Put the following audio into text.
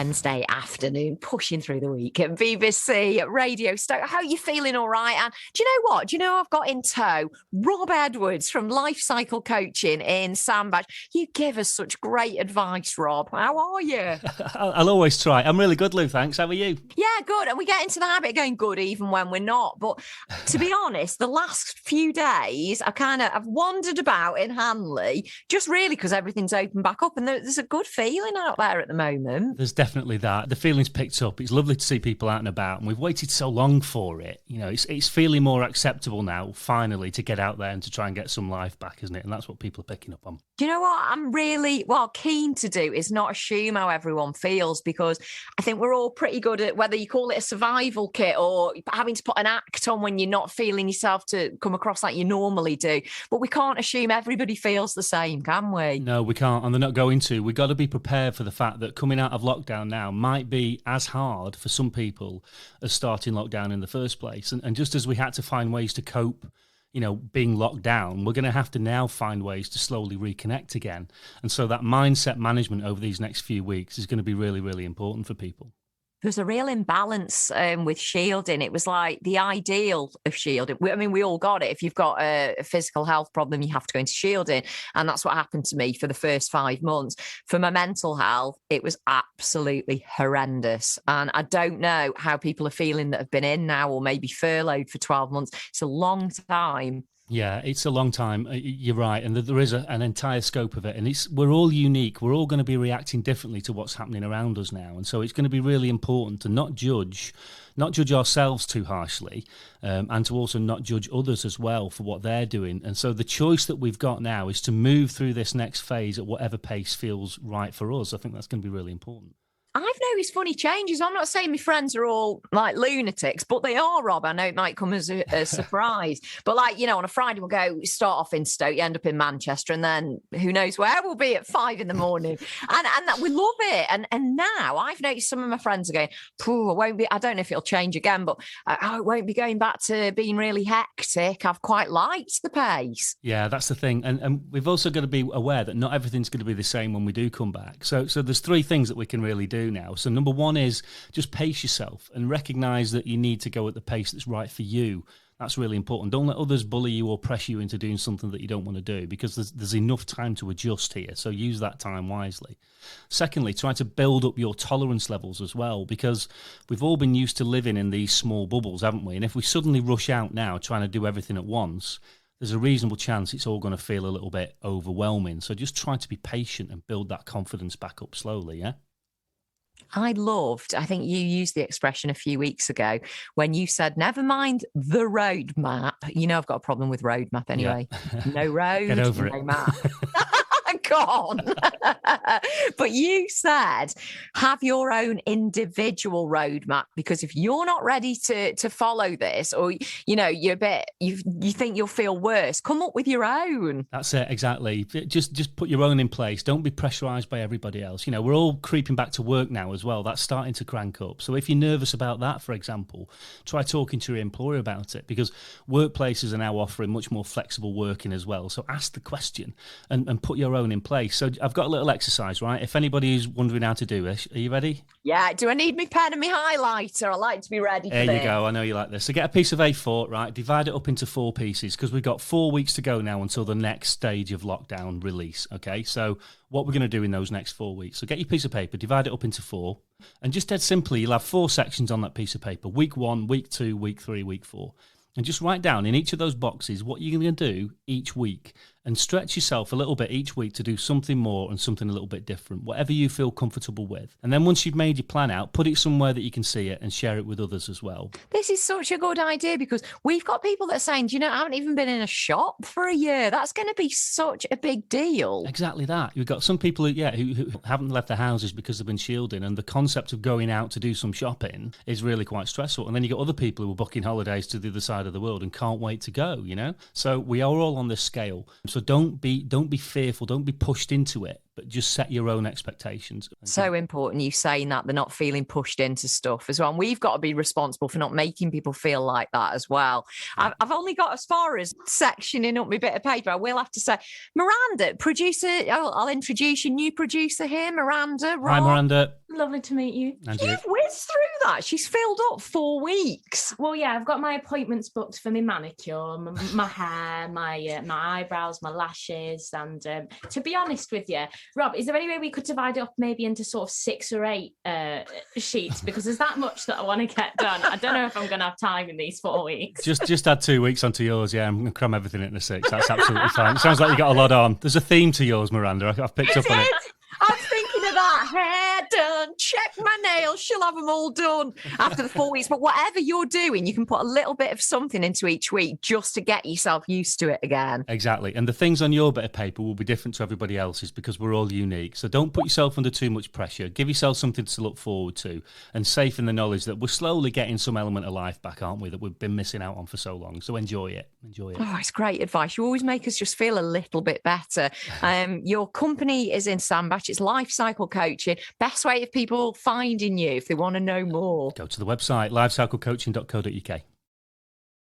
Wednesday afternoon, pushing through the week at BBC Radio Stoke. How are you feeling? All right? And do you know what? Do you know I've got in tow Rob Edwards from Life Cycle Coaching in Sandbach. You give us such great advice, Rob. How are you? I'll always try. I'm really good, Lou, thanks. How are you? Yeah, good. And we get into the habit of going good even when we're not. But to be honest, the last few days, I've wandered about in Hanley, just really because everything's opened back up. And there's a good feeling out there at the moment. There's definitely that. The feeling's picked up. It's lovely to see people out and about. And we've waited so long for it. You know, it's feeling more acceptable now, finally, to get out there and to try and get some life back, isn't it? And that's what people are picking up on. Do you know what I'm really keen to do is not assume how everyone feels, because I think we're all pretty good at, whether you call it a survival kit or having to put an act on when you're not feeling yourself to come across like you normally do. But we can't assume everybody feels the same, can we? No, we can't, and they're not going to. We've got to be prepared for the fact that coming out of lockdown now might be as hard for some people as starting lockdown in the first place. And just as we had to find ways to cope, you know, being locked down, we're going to have to now find ways to slowly reconnect again. And so that mindset management over these next few weeks is going to be really, really important for people. There's a real imbalance with shielding. It was like the ideal of shielding. I mean, we all got it. If you've got a physical health problem, you have to go into shielding. And that's what happened to me for the first 5 months. For my mental health, it was absolutely horrendous. And I don't know how people are feeling that have been in now or maybe furloughed for 12 months. It's a long time. Yeah, it's a long time. You're right. And there is an entire scope of it. And we're all unique. We're all going to be reacting differently to what's happening around us now. And so it's going to be really important to not judge ourselves too harshly, and to also not judge others as well for what they're doing. And so the choice that we've got now is to move through this next phase at whatever pace feels right for us. I think that's going to be really important. I've noticed funny changes. I'm not saying my friends are all like lunatics, but they are, Rob. I know it might come as a surprise. But like, you know, on a Friday, we'll start off in Stoke, you end up in Manchester, and then who knows where we'll be at 5 a.m. And that we love it. And now I've noticed some of my friends are going, I don't know if it'll change again, but it won't be going back to being really hectic. I've quite liked the pace. Yeah, that's the thing. And we've also got to be aware that not everything's going to be the same when we do come back. So there's 3 things that we can really do now. So number 1 is just pace yourself and recognize that you need to go at the pace that's right for you. That's really important. Don't let others bully you or pressure you into doing something that you don't want to do, because there's enough time to adjust here. So use that time wisely. Secondly, try to build up your tolerance levels as well, because we've all been used to living in these small bubbles, haven't we? And if we suddenly rush out now trying to do everything at once, there's a reasonable chance it's all going to feel a little bit overwhelming. So just try to be patient and build that confidence back up slowly, yeah? I think you used the expression a few weeks ago when you said, never mind the roadmap. You know, I've got a problem with roadmap anyway. Yeah. No road, Get over no it. map. Gone. But you said have your own individual roadmap, because if you're not ready to follow this, or you know you think you'll feel worse, come up with your own. That's it, exactly. Just put your own in place. Don't be pressurized by everybody else. You know, we're all creeping back to work now as well. That's starting to crank up. So if you're nervous about that, for example, try talking to your employer about it, because workplaces are now offering much more flexible working as well. So ask the question and put your own in place. So I've got a little exercise, right? If anybody's wondering how to do this, are you ready? Yeah. Do I need my pen and my highlighter? I like to be ready for this. There you go. I know you like this. So get a piece of A4, right? Divide it up into 4 pieces, because we've got 4 weeks to go now until the next stage of lockdown release. Okay. So what we're going to do in those next 4 weeks. So get your piece of paper, divide it up into 4, and just dead simply, you'll have 4 sections on that piece of paper. Week 1, week 2, week 3, week 4. And just write down in each of those boxes what you're going to do each week, and stretch yourself a little bit each week to do something more and something a little bit different, whatever you feel comfortable with. And then once you've made your plan out, put it somewhere that you can see it and share it with others as well. This is such a good idea, because we've got people that are saying, do you know, I haven't even been in a shop for a year. That's going to be such a big deal. Exactly that. You've got some people who haven't left their houses because they've been shielding, and the concept of going out to do some shopping is really quite stressful. And then you've got other people who are booking holidays to the other side of the world and can't wait to go, you know? So we are all on this scale. So don't be fearful, don't be pushed into it, but just set your own expectations. So important, you saying that, they're not feeling pushed into stuff as well. And we've got to be responsible for not making people feel like that as well. I've only got as far as sectioning up my bit of paper. I will have to say, Miranda, producer, I'll introduce your new producer here, Miranda. Hi, Miranda. Lovely to meet you. And You've whizzed through that. She's filled up 4 weeks. Well, yeah, I've got my appointments booked for my manicure, my hair, my eyebrows, my lashes. And to be honest with you, Rob, is there any way we could divide it up maybe into sort of 6 or 8 sheets? Because there's that much that I want to get done. I don't know if I'm going to have time in these 4 weeks. Just add 2 weeks onto yours. Yeah, I'm going to cram everything into 6. That's absolutely fine. It sounds like you got a lot on. There's a theme to yours, Miranda. I've picked up on it. I'm thinking of that. Hair done. Check my nails. She'll have them all done after the 4 weeks. But whatever you're doing, you can put a little bit of something into each week just to get yourself used to it again. Exactly. And the things on your bit of paper will be different to everybody else's because we're all unique. So don't put yourself under too much pressure. Give yourself something to look forward to and safe in the knowledge that we're slowly getting some element of life back, aren't we, that we've been missing out on for so long. So enjoy it. Enjoy it. Oh, it's great advice. You always make us just feel a little bit better. Your company is in Sandbach. It's Life Cycle Coaching. Best way of people finding you if they want to know more. Go to the website, livecyclecoaching.co.uk.